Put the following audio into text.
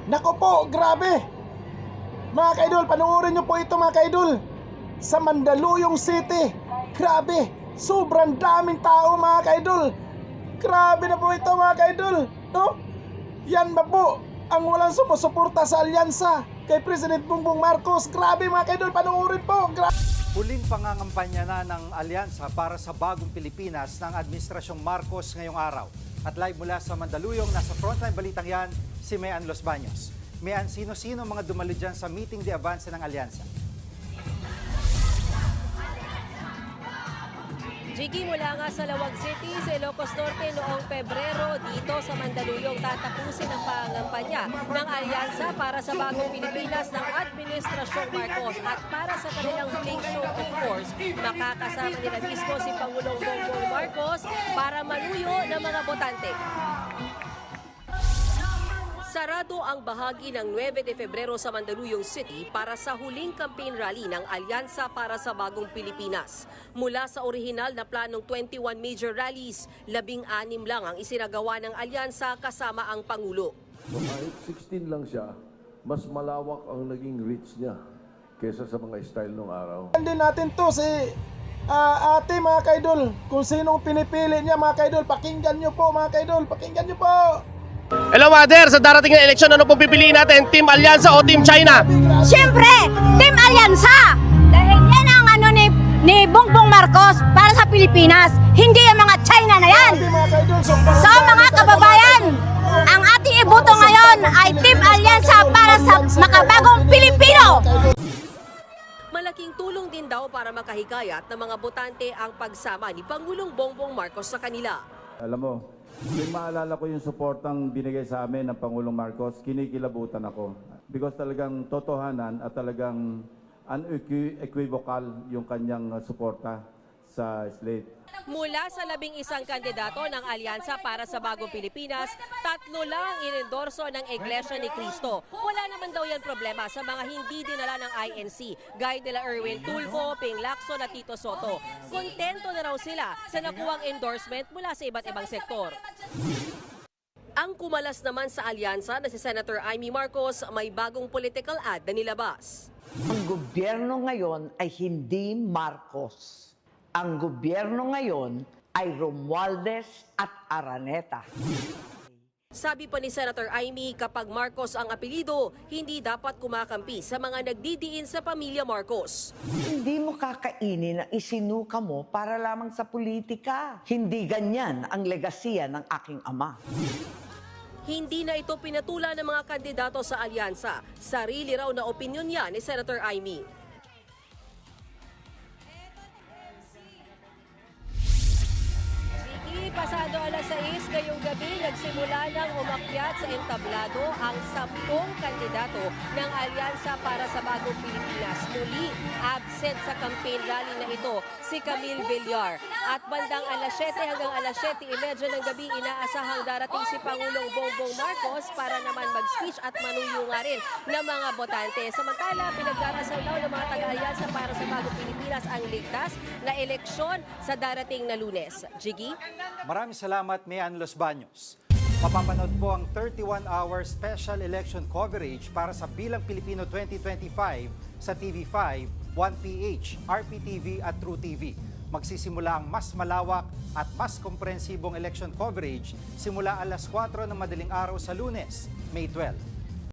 Nako po, grabe. Mga kaidol, panoorin nyo po ito mga kaidol. Sa Mandaluyong City, grabe, sobrang daming tao mga kaidol. Grabe na po ito mga kaidol, no? Yan ba po ang walang sumusuporta sa alyansa kay President Bongbong Marcos? Grabe mga kaidol, panoorin po. Huling pangangampanya na ng alyansa para sa bagong Pilipinas ng Administrasyong Marcos ngayong araw. At live mula sa Mandaluyong, nasa frontline balitang yan, si Mean Los Baños. Mean, sino-sino mga dumalo dyan sa meeting de avance ng alyansa? Jiggy, mula nga sa Lawag City, sa Ilocos Norte noong Pebrero, dito sa Mandaluyong tatapusin ang pangangampanya ng alyansa para sa bagong Pilipinas ng Administrasyong Marcos. At para sa kanilang huling show, of course, makakasama nila mismo si Pangulong Bongbong Marcos para manuyo ng mga botante. Sarado ang bahagi ng 9 de Febrero sa Mandaluyong City para sa huling campaign rally ng Alyansa para sa Bagong Pilipinas. Mula sa orihinal na planong 21 major rallies, 16 lang ang isinagawa ng Alyansa kasama ang Pangulo. So kahit 16 lang siya, mas malawak ang naging reach niya kesa sa mga style nung araw. Hindi natin to si ate mga kaidol. Kung sinong pinipili niya mga kaidol, pakinggan nyo po mga kaidol, pakinggan nyo po. Hello Mother, sa darating na eleksyon, ano pong pipiliin natin? Team Alyansa o Team China? Siyempre, Team Alyansa! Dahil yan ang ni Bongbong Marcos para sa Pilipinas, hindi ang mga China na yan! So mga kababayan, ang ating iboto ngayon ay Team Alyansa para sa makabagong Pilipino! Malaking tulong din daw para makahikayat ng mga botante ang pagsama ni Pangulong Bongbong Marcos sa kanila. Alam mo, yung maalala ko yung suportang binigay sa amin ng Pangulong Marcos, kinikilabutan ako. Because talagang totohanan at talagang unequivocal yung kanyang suporta sa slate. Mula sa 11 kandidato ng Alyansa para sa Bagong Pilipinas, 3 lang ang inendorso ng Iglesia ni Cristo. Wala naman daw yan problema sa mga hindi dinala ng INC, gaya nila Erwin Tulfo, Ping Lacson at Tito Soto. Kontento na raw sila sa nakuwang endorsement mula sa iba't ibang sektor. Ang kumalas naman sa alyansa na si Senator Amy Marcos may bagong political ad na nilabas. Ang gobyerno ngayon ay hindi Marcos. Ang gobyerno ngayon ay Romualdez at Araneta. Sabi pa ni Senator Amy, kapag Marcos ang apelido, hindi dapat kumakampi sa mga nagdidiin sa pamilya Marcos. Hindi mo kakainin ang isinuka mo para lamang sa politika. Hindi ganyan ang legasiya ng aking ama. Hindi na ito pinatula ng mga kandidato sa alyansa. Sarili raw na opinyon niya ni Senator Amy. Pasado alas 6 ngayong gabi, nagsimula ng umakyat sa entablado ang 10 kandidato ng Alyansa para sa Bagong Pilipinas. Muli, absent sa campaign rally na ito si Camille Villar. At bandang alas 7 hanggang alas 7:30 ng gabi, inaasahang darating si Pangulong Bongbong Marcos para naman mag-speech at manuyo nga rin ng mga botante. Samantala, pinagdarasal daw ng mga taga-alyansa para sa Bagong Pilipinas ang ligtas na eleksyon sa darating na Lunes. Jiggy? Maraming salamat, Mean Los Baños. Mapapanood po ang 31-hour special election coverage para sa Bilang Pilipino 2025 sa TV5, 1PH, RPTV at TrueTV. Magsisimula ang mas malawak at mas komprehensibong election coverage simula alas 4 ng madaling araw sa Lunes, May 12.